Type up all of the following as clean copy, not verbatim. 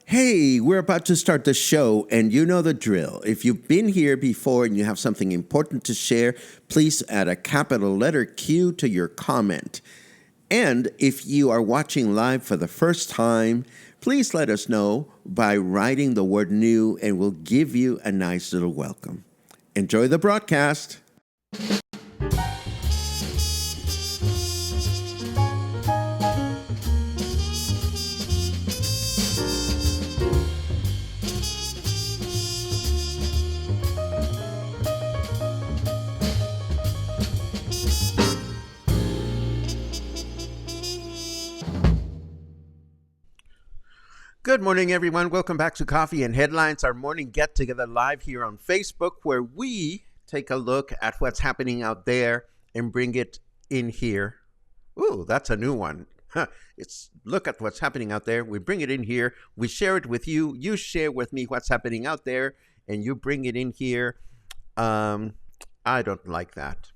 Hey, we're about to start the show, and you know the drill. If you've been here before and you have something important to share, please add a capital letter Q to your comment. And if you are watching live for the first time, please let us know by writing the word new, and we'll give you a nice little welcome. Enjoy the broadcast. Good morning, everyone. Welcome back to Coffee and Headlines, our morning get-together live here on Facebook, where we take a look at what's happening out there and bring it in here. Ooh, that's a new one. It's look at what's happening out there. We bring it in here. We share it with you. You share with me what's happening out there, and you bring it in here. I don't like that.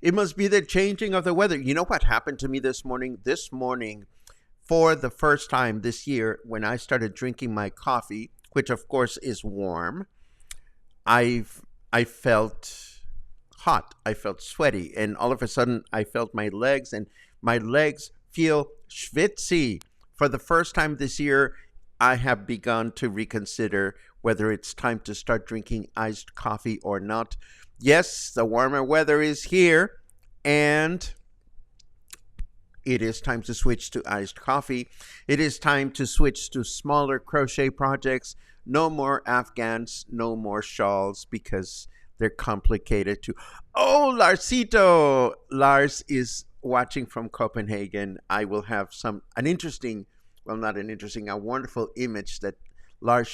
It must be the changing of the weather. You know what happened to me this morning? This morning, for the first time this year, when I started drinking my coffee, which of course is warm, I felt hot. I felt sweaty. And all of a sudden, I felt my legs, and my legs feel schwitzy. For the first time this year, I have begun to reconsider whether it's time to start drinking iced coffee or not. Yes, the warmer weather is here, and it is time to switch to iced coffee. It is time to switch to smaller crochet projects. No more Afghans, no more shawls, because they're complicated too. Oh, Larsito! Lars is watching from Copenhagen. I will have a wonderful image that Lars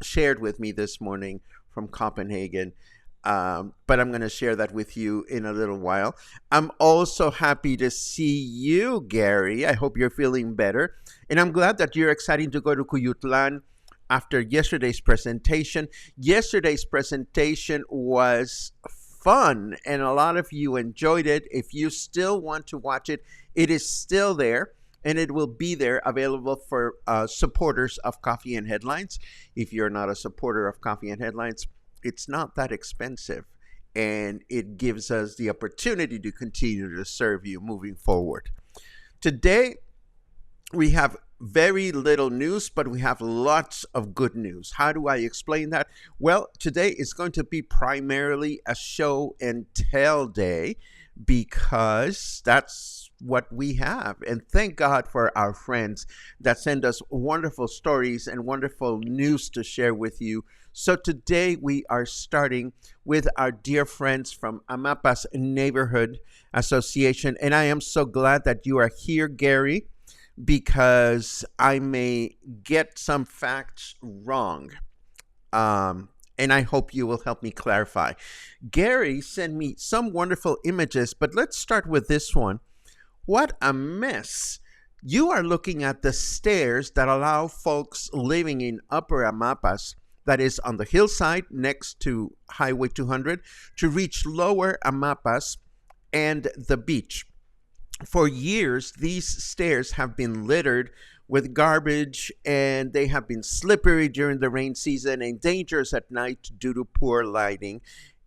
shared with me this morning from Copenhagen. But I'm going to share that with you in a little while. I'm also happy to see you, Gary. I hope you're feeling better. And I'm glad that you're excited to go to Cuyutlan after yesterday's presentation. Yesterday's presentation was fun, and a lot of you enjoyed it. If you still want to watch it, it is still there, and it will be there available for supporters of Coffee and Headlines. If you're not a supporter of Coffee and Headlines, it's not that expensive, and it gives us the opportunity to continue to serve you moving forward. Today, we have very little news, but we have lots of good news. How do I explain that? Well, today is going to be primarily a show and tell day, because that's what we have. And thank God for our friends that send us wonderful stories and wonderful news to share with you. So today we are starting with our dear friends from Amapas Neighborhood Association. And I am so glad that you are here, Gary, because I may get some facts wrong. And I hope you will help me clarify. Gary sent me some wonderful images, but let's start with this one. What a mess. You are looking at the stairs that allow folks living in Upper Amapas, that is on the hillside next to Highway 200, to reach Lower Amapas and the beach. For years, these stairs have been littered with garbage, and they have been slippery during the rain season and dangerous at night due to poor lighting.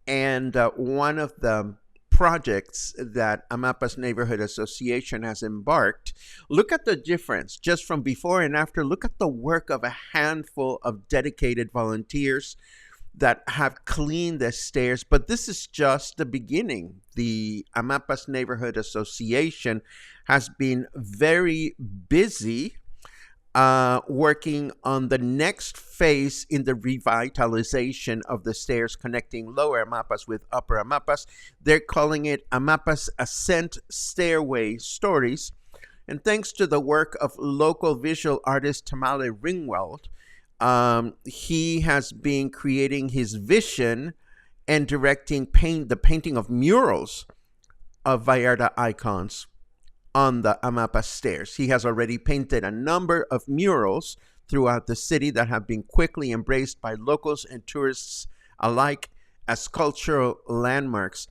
And one of the projects that Amapas Neighborhood Association has embarked, look at the difference just from before and after. Look at the work of a handful of dedicated volunteers that have cleaned the stairs. But this is just the beginning. The Amapas Neighborhood Association has been very busy working on the next phase in the revitalization of the stairs connecting Lower Amapas with Upper Amapas. They're calling it Amapas Ascent Stairway Stories. And thanks to the work of local visual artist Tamale Ringwald, he has been creating his vision and directing the painting of murals of Vallarta icons on the Amapas Stairs. He has already painted a number of murals throughout the city that have been quickly embraced by locals and tourists alike as cultural landmarks.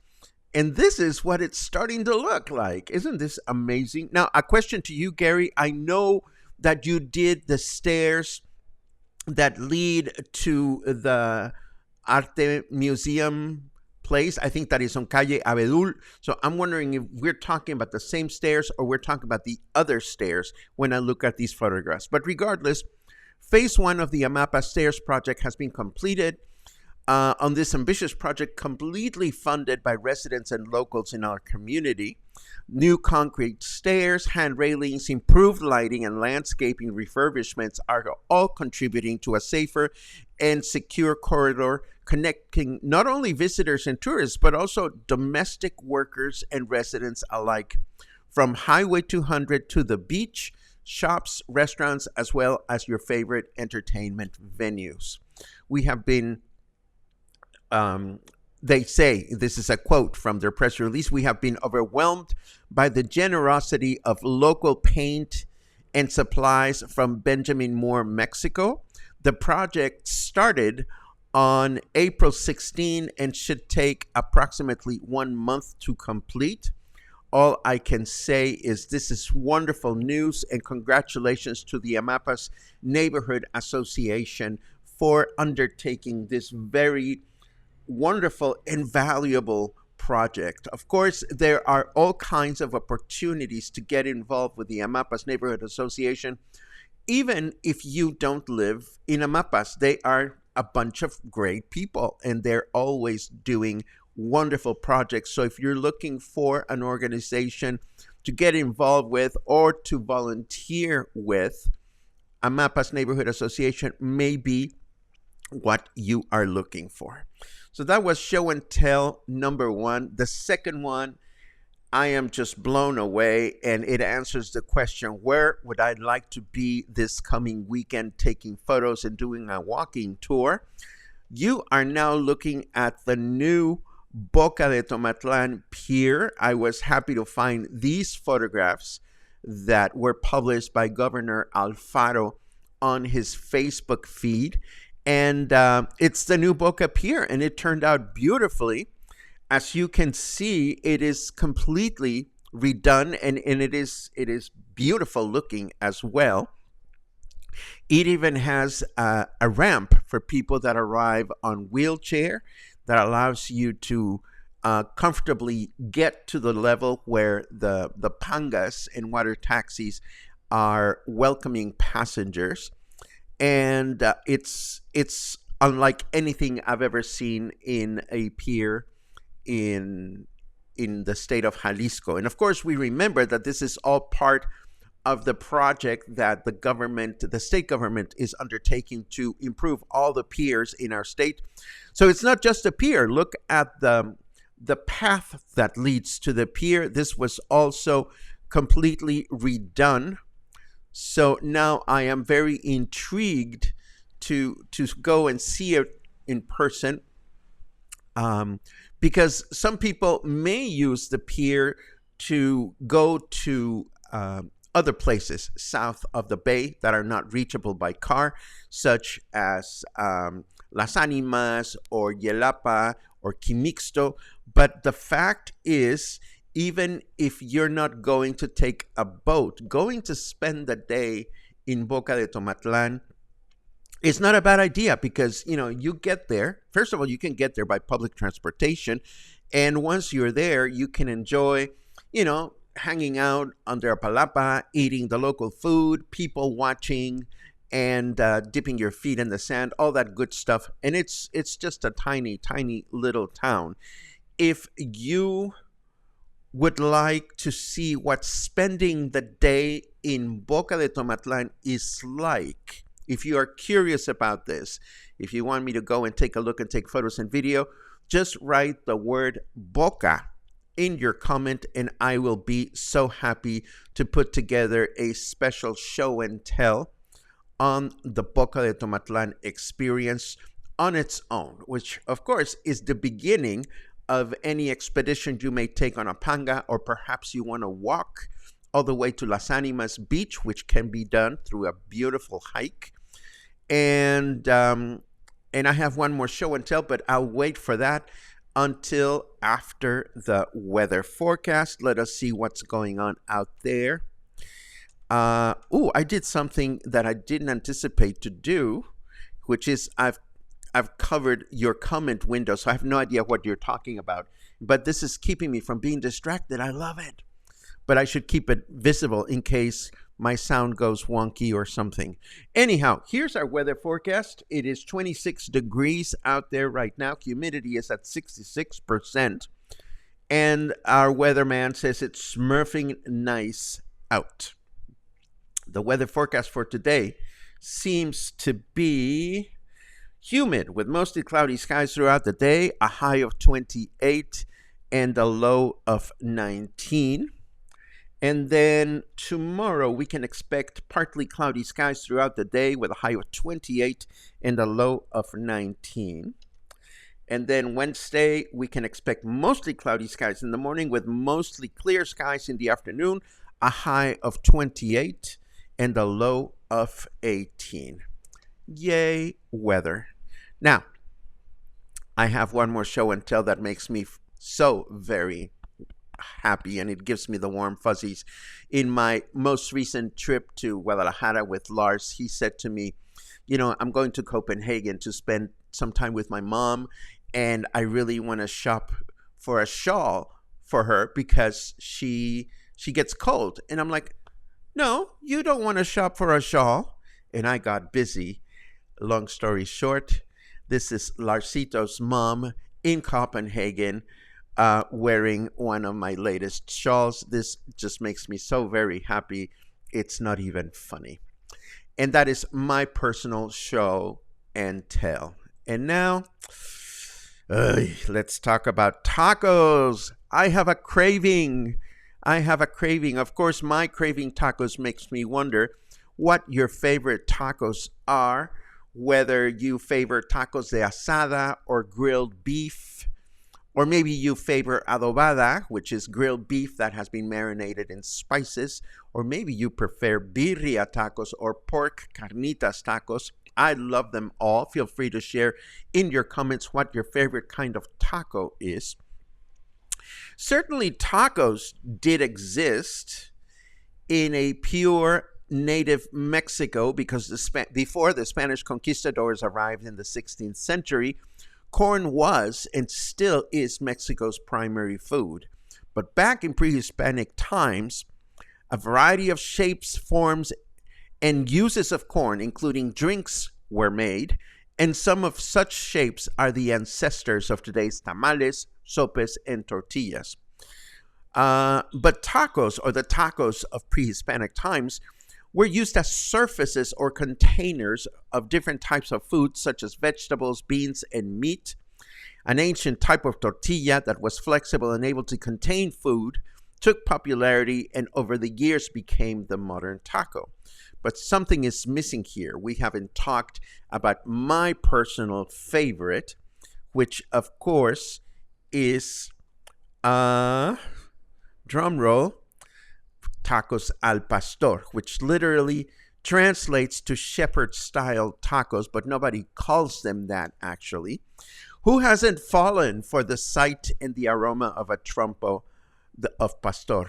And this is what it's starting to look like. Isn't this amazing? Now, a question to you, Gary. I know that you did the stairs that lead to the Arte Museum place. I think that is on Calle Abedul. So I'm wondering if we're talking about the same stairs or we're talking about the other stairs when I look at these photographs. But regardless, phase 1 of the Amapas Stairs project has been completed. On this ambitious project, completely funded by residents and locals in our community. New concrete stairs, hand railings, improved lighting, and landscaping refurbishments are all contributing to a safer and secure corridor connecting not only visitors and tourists, but also domestic workers and residents alike, from Highway 200 to the beach, shops, restaurants, as well as your favorite entertainment venues. We have been they say, this is a quote from their press release, we have been overwhelmed by the generosity of local paint and supplies from Benjamin Moore, Mexico. The project started on April 16 and should take approximately 1 month to complete. All I can say is this is wonderful news, and congratulations to the Amapas Neighborhood Association for undertaking this very wonderful and valuable project. Of course, there are all kinds of opportunities to get involved with the Amapas Neighborhood Association. Even if you don't live in Amapas, they are a bunch of great people and they're always doing wonderful projects. So if you're looking for an organization to get involved with or to volunteer with, Amapas Neighborhood Association may be what you are looking for. So that was show and tell number 1. The second one, I am just blown away, and it answers the question, where would I like to be this coming weekend taking photos and doing a walking tour? You are now looking at the new Boca de Tomatlán Pier. I was happy to find these photographs that were published by Governor Alfaro on his Facebook feed. And it's the new Boca Pier, and it turned out beautifully. As you can see, it is completely redone, and it is beautiful looking as well. It even has a ramp for people that arrive on wheelchair that allows you to comfortably get to the level where the pangas and water taxis are welcoming passengers. And it's unlike anything I've ever seen in a pier in the state of Jalisco. And of course, we remember that this is all part of the project that the state government is undertaking to improve all the piers in our state. So it's not just a pier. Look at the path that leads to the pier. This was also completely redone. So now I am very intrigued to go and see it in person, because some people may use the pier to go to other places south of the bay that are not reachable by car, such as Las Animas or Yelapa or Quimixto. But the fact is, even if you're not going to take a boat, going to spend the day in Boca de Tomatlán is not a bad idea, because, you get there. First of all, you can get there by public transportation. And once you're there, you can enjoy, hanging out under a palapa, eating the local food, people watching, and dipping your feet in the sand, all that good stuff. And it's just a tiny, tiny little town. If you would like to see what spending the day in Boca de Tomatlán is like, if you are curious about this, if you want me to go and take a look and take photos and video, just write the word Boca in your comment, and I will be so happy to put together a special show and tell on the Boca de Tomatlán experience on its own, which of course is the beginning of any expedition you may take on a panga, or perhaps you want to walk all the way to Las Animas Beach, which can be done through a beautiful hike. And I have one more show and tell, but I'll wait for that until after the weather forecast. Let us see what's going on out there. I did something that I didn't anticipate to do, which is I've covered your comment window, so I have no idea what you're talking about. But this is keeping me from being distracted. I love it. But I should keep it visible in case my sound goes wonky or something. Anyhow, here's our weather forecast. It is 26 degrees out there right now. Humidity is at 66%. And our weatherman says it's smurfing nice out. The weather forecast for today seems to be humid with mostly cloudy skies throughout the day, a high of 28 and a low of 19. And then tomorrow we can expect partly cloudy skies throughout the day with a high of 28 and a low of 19. And then Wednesday we can expect mostly cloudy skies in the morning with mostly clear skies in the afternoon, a high of 28 and a low of 18. Yay, weather. Now, I have one more show and tell that makes me so very happy, and it gives me the warm fuzzies. In my most recent trip to Guadalajara with Lars, he said to me, I'm going to Copenhagen to spend some time with my mom, and I really want to shop for a shawl for her because she gets cold. And I'm like, no, you don't want to shop for a shawl. And I got busy. Long story short, this is Larsito's mom in Copenhagen wearing one of my latest shawls. This just makes me so very happy. It's not even funny. And that is my personal show and tell. And now, let's talk about tacos. I have a craving. Of course, my craving tacos makes me wonder what your favorite tacos are, whether you favor tacos de asada or grilled beef, or maybe you favor adobada, which is grilled beef that has been marinated in spices, or maybe you prefer birria tacos or pork carnitas tacos. I love them all. Feel free to share in your comments what your favorite kind of taco is. Certainly tacos did exist in a pure native Mexico because before the Spanish conquistadors arrived in the 16th century, corn was and still is Mexico's primary food. But back in pre-Hispanic times, a variety of shapes, forms, and uses of corn, including drinks, were made, and some of such shapes are the ancestors of today's tamales, sopes, and tortillas. But tacos, or the tacos of pre-Hispanic times, were used as surfaces or containers of different types of food, such as vegetables, beans, and meat. An ancient type of tortilla that was flexible and able to contain food took popularity and over the years became the modern taco. But something is missing here. We haven't talked about my personal favorite, which of course is, drum roll, tacos al pastor, which literally translates to shepherd-style tacos, but nobody calls them that actually. Who hasn't fallen for the sight and the aroma of a trompo of pastor?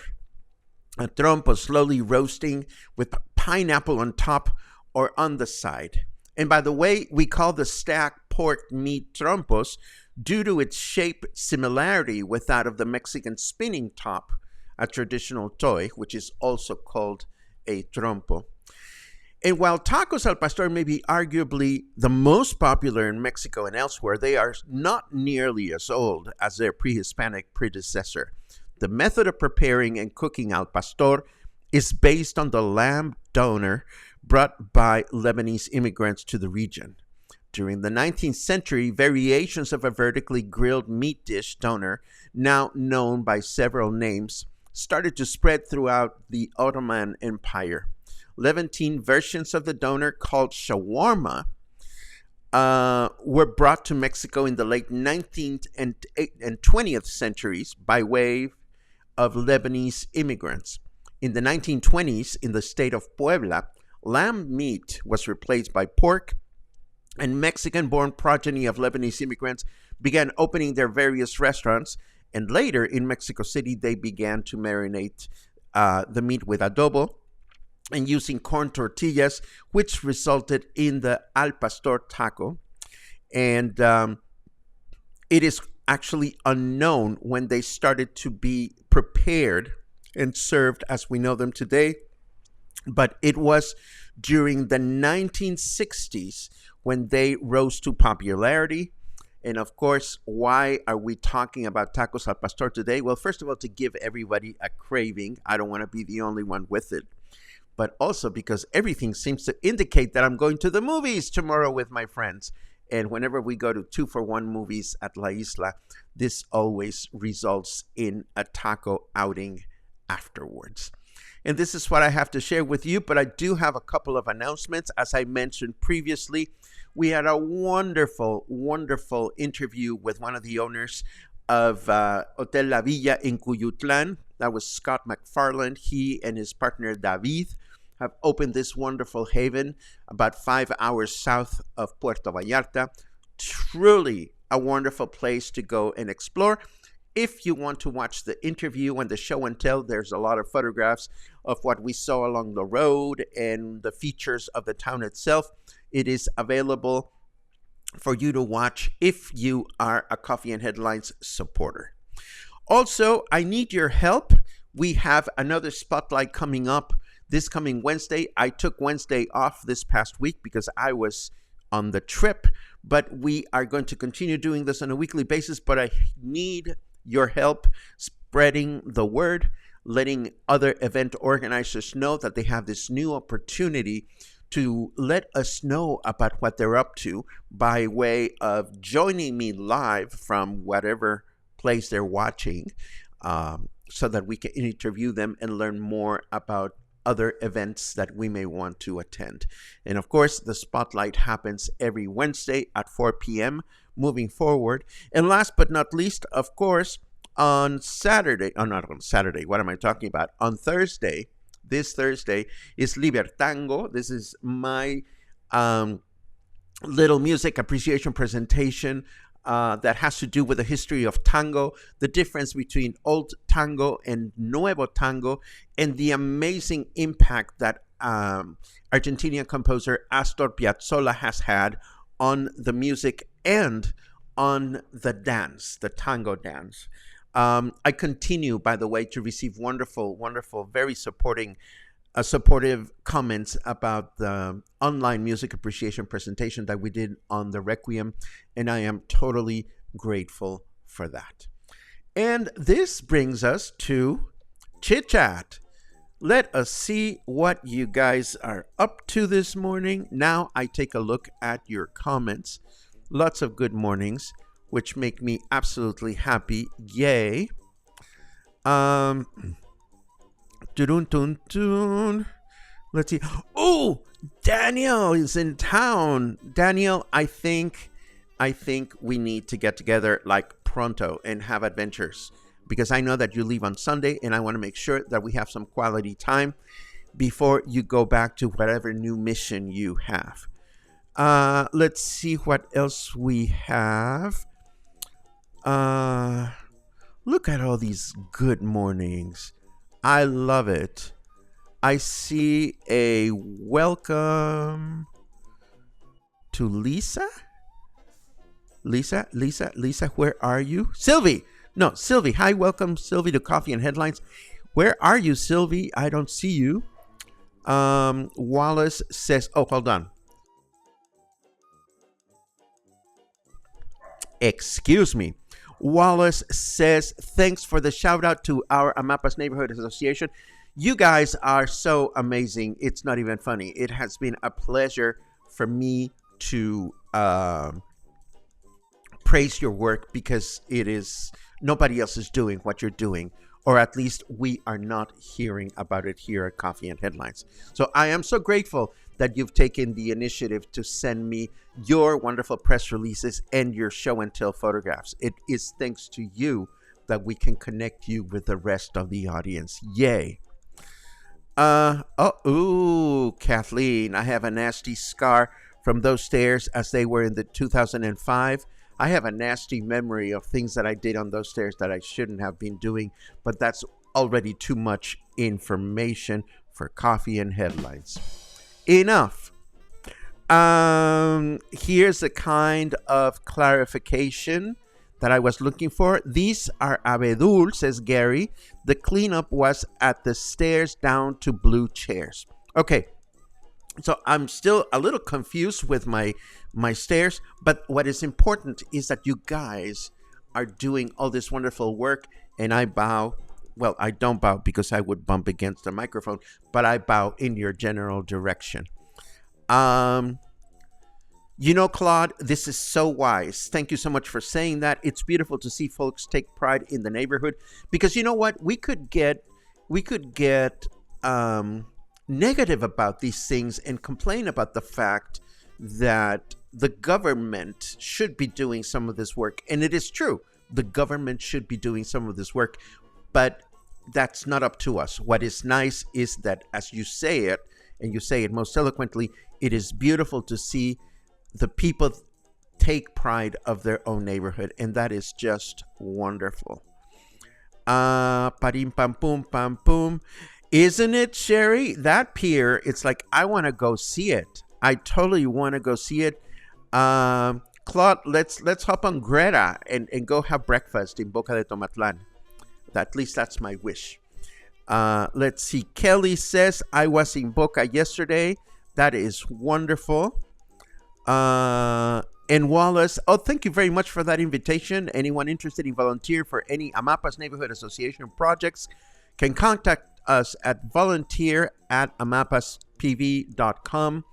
A trompo slowly roasting with pineapple on top or on the side. And by the way, we call the stacked pork meat trompos due to its shape similarity with that of the Mexican spinning top, a traditional toy, which is also called a trompo. And while tacos al pastor may be arguably the most popular in Mexico and elsewhere, they are not nearly as old as their pre-Hispanic predecessor. The method of preparing and cooking al pastor is based on the lamb doner brought by Lebanese immigrants to the region. During the 19th century, variations of a vertically grilled meat dish doner, now known by several names, started to spread throughout the Ottoman Empire. Levantine versions of the doner, called shawarma, were brought to Mexico in the late 19th and 20th centuries by way of Lebanese immigrants. In the 1920s, in the state of Puebla, lamb meat was replaced by pork, and Mexican-born progeny of Lebanese immigrants began opening their various restaurants, and later in Mexico City, they began to marinate the meat with adobo and using corn tortillas, which resulted in the al pastor taco. And it is actually unknown when they started to be prepared and served as we know them today, but it was during the 1960s when they rose to popularity. And of course, why are we talking about tacos al pastor today? Well, first of all, to give everybody a craving. I don't want to be the only one with it, but also because everything seems to indicate that I'm going to the movies tomorrow with my friends. And whenever we go to 2-for-1 movies at La Isla, this always results in a taco outing afterwards. And this is what I have to share with you, but I do have a couple of announcements. As I mentioned previously, we had a wonderful, wonderful interview with one of the owners of Hotel La Villa in Cuyutlán. That was Scott McFarland. He and his partner David have opened this wonderful haven about 5 hours south of Puerto Vallarta. Truly a wonderful place to go and explore. If you want to watch the interview and the show and tell, there's a lot of photographs of what we saw along the road and the features of the town itself. It is available for you to watch if you are a Coffee and Headlines supporter. Also, I need your help. We have another spotlight coming up this coming Wednesday. I took Wednesday off this past week because I was on the trip, but we are going to continue doing this on a weekly basis. But I need your help spreading the word, letting other event organizers know that they have this new opportunity to let us know about what they're up to by way of joining me live from whatever place they're watching, so that we can interview them and learn more about other events that we may want to attend. And of course, the spotlight happens every Wednesday at 4 p.m. moving forward. And last but not least, of course, on Saturday, not on Saturday, what am I talking about? On Thursday, this Thursday is Libertango. This is my little music appreciation presentation that has to do with the history of tango, the difference between old tango and Nuevo tango, and the amazing impact that Argentinian composer Astor Piazzolla has had on the music and on the dance, the tango dance. I continue, by the way, to receive wonderful, very supportive comments about the online music appreciation presentation that we did on the Requiem, and I am totally grateful for that. And this brings us to Chitchat. Let us see what you guys are up to this morning. Now I take a look at your comments. Lots of good mornings, which make me absolutely happy. Yay. Let's see. Oh, Daniel is in town. Daniel, I think we need to get together like pronto and have adventures, because I know that you leave on Sunday and I want to make sure that we have some quality time before you go back to whatever new mission you have. Let's see what else we have. Look at all these good mornings. I love it. I see a welcome to Lisa. Lisa, where are you? Sylvie. Hi, welcome, Sylvie, to Coffee and Headlines. Where are you, Sylvie? I don't see you. Wallace says, oh, hold on. Excuse me. Wallace says, thanks for the shout out to our Amapas Neighborhood Association. You guys are so amazing. It's not even funny. It has been a pleasure for me to praise your work because it is nobody else is doing what you're doing, or at least we are not hearing about it here at Coffee and Headlines. So I am so grateful that you've taken the initiative to send me your wonderful press releases and your show and tell photographs. It is thanks to you that we can connect you with the rest of the audience. Yay. Kathleen, I have a nasty scar from those stairs as they were in the 2005. I have a nasty memory of things that I did on those stairs that I shouldn't have been doing, but that's already too much information for Coffee and Headlines. Enough. Here's the kind of clarification that I was looking for. These are abedul, says Gary. The cleanup was at the stairs down to blue chairs. Okay, so I'm still a little confused with my stairs, but what is important is that you guys are doing all this wonderful work, and I bow. Well, I don't bow because I would bump against the microphone, but I bow in your general direction. You know, Claude, this is so wise. Thank you so much for saying that. It's beautiful to see folks take pride in the neighborhood, because you know what? We could get negative about these things and complain about the fact that the government should be doing some of this work. And it is true. The government should be doing some of this work, but that's not up to us. What is nice is that as you say it, and you say it most eloquently, it is beautiful to see the people take pride of their own neighborhood, and that is just wonderful. Parim pam pum pam pum. Isn't it, Sherry? That pier, it's like I want to go see it. I totally want to go see it. Claude, let's hop on Greta and go have breakfast in Boca de Tomatlán. At least that's my wish. Let's see. Kelly says, I was in Boca yesterday. That is wonderful. And Wallace, thank you very much for that invitation. Anyone interested in volunteer for any Amapas Neighborhood Association projects can contact us at volunteer@amapaspv.com.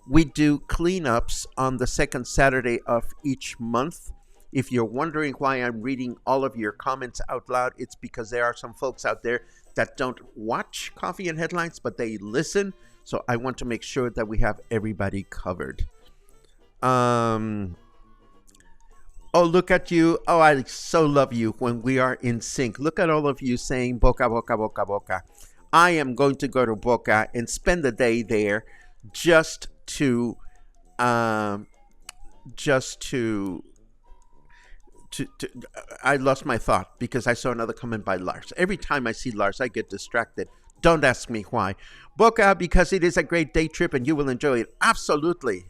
We do cleanups on the second Saturday of each month. If you're wondering why I'm reading all of your comments out loud, it's because there are some folks out there that don't watch Coffee and Headlines, but they listen. So I want to make sure that we have everybody covered. Look at you. I so love you when we are in sync. Look at all of you saying Boca, Boca, Boca, Boca. I am going to go to Boca and spend the day there just to I lost my thought because I saw another comment by Lars. Every time I see Lars, I get distracted. Don't ask me why. Boca, because it is a great day trip and you will enjoy it. Absolutely.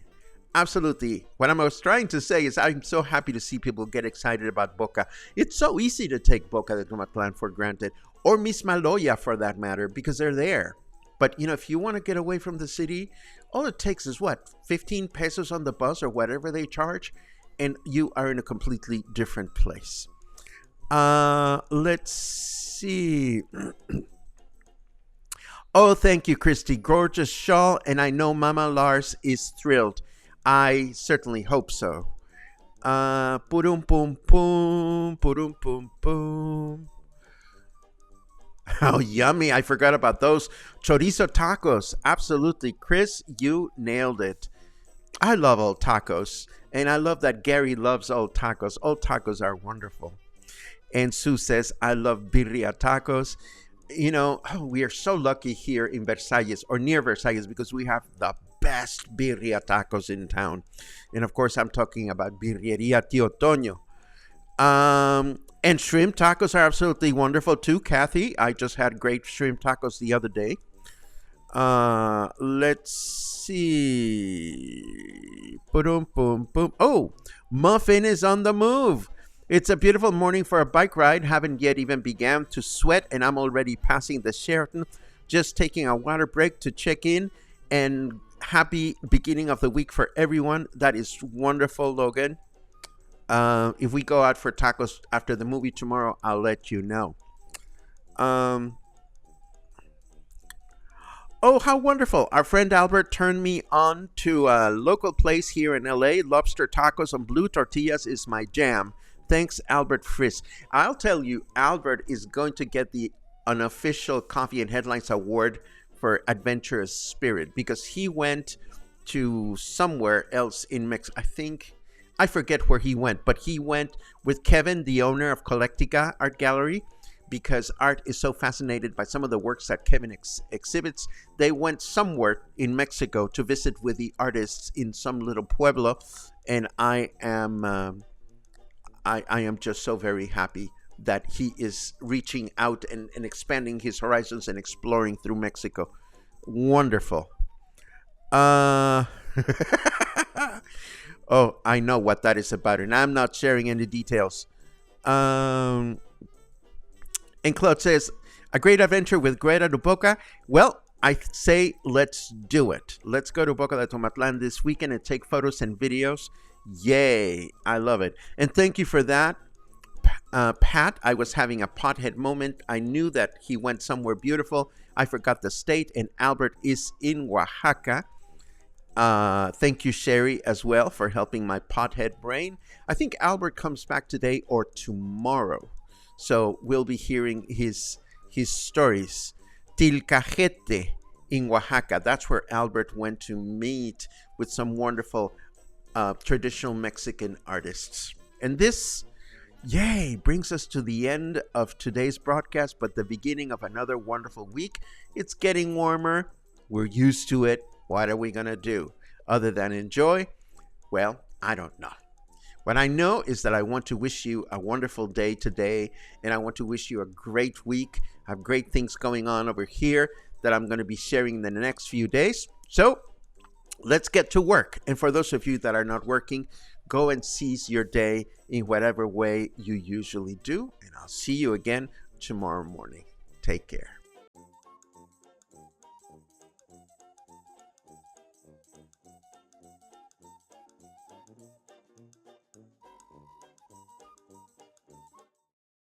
Absolutely. What I was trying to say is I'm so happy to see people get excited about Boca. It's so easy to take Boca de Tomatlán for granted, or Misma Loya for that matter, because they're there. But, if you want to get away from the city, all it takes is 15 pesos on the bus or whatever they charge, and you are in a completely different place. Let's see. Thank you, Christy. Gorgeous shawl, and I know Mama Lars is thrilled. I certainly hope so. Purum pum pum, purum pum pum. Oh, yummy. I forgot about those. Chorizo tacos. Absolutely. Chris, you nailed it. I love old tacos. And I love that Gary loves old tacos. Old tacos are wonderful. And Sue says, I love birria tacos. We are so lucky here in Versalles or near Versalles because we have the best birria tacos in town. And of course, I'm talking about Birreria Tio Toño. And shrimp tacos are absolutely wonderful too, Kathy. I just had great shrimp tacos the other day. Let's see. Boom, boom, boom. Muffin is on the move. It's a beautiful morning for a bike ride. Haven't yet even began to sweat, and I'm already passing the Sheraton. Just taking a water break to check in, and happy beginning of the week for everyone. That is wonderful, Logan. If we go out for tacos after the movie tomorrow, I'll let you know. Um, oh, how wonderful. Our friend Albert turned me on to a local place here in LA. Lobster tacos on blue tortillas is my jam. Thanks, Albert Friss. I'll tell you, Albert is going to get the unofficial Coffee and Headlines Award for adventurous spirit because he went to somewhere else in Mexico. I think, I forget where he went, but he went with Kevin, the owner of Collectica Art Gallery, because Art is so fascinated by some of the works that Kevin exhibits. They went somewhere in Mexico to visit with the artists in some little pueblo, and I am just so very happy that he is reaching out and expanding his horizons and exploring through Mexico. Wonderful. Uh, oh, I know what that is about, and I'm not sharing any details. Um, And Claude says, a great adventure with Greta to Boca. Well, I say let's do it. Let's go to Boca de Tomatlán this weekend and take photos and videos. Yay. I love it. And thank you for that, Pat. I was having a pothead moment. I knew that he went somewhere beautiful. I forgot the state, and Albert is in Oaxaca. Thank you, Sherry, as well, for helping my pothead brain. I think Albert comes back today or tomorrow. So we'll be hearing his stories. Tilcajete in Oaxaca. That's where Albert went to meet with some wonderful traditional Mexican artists. And this, yay, brings us to the end of today's broadcast, but the beginning of another wonderful week. It's getting warmer. We're used to it. What are we going to do other than enjoy? Well, I don't know. What I know is that I want to wish you a wonderful day today, and I want to wish you a great week. I have great things going on over here that I'm going to be sharing in the next few days. So let's get to work. And for those of you that are not working, go and seize your day in whatever way you usually do. And I'll see you again tomorrow morning. Take care.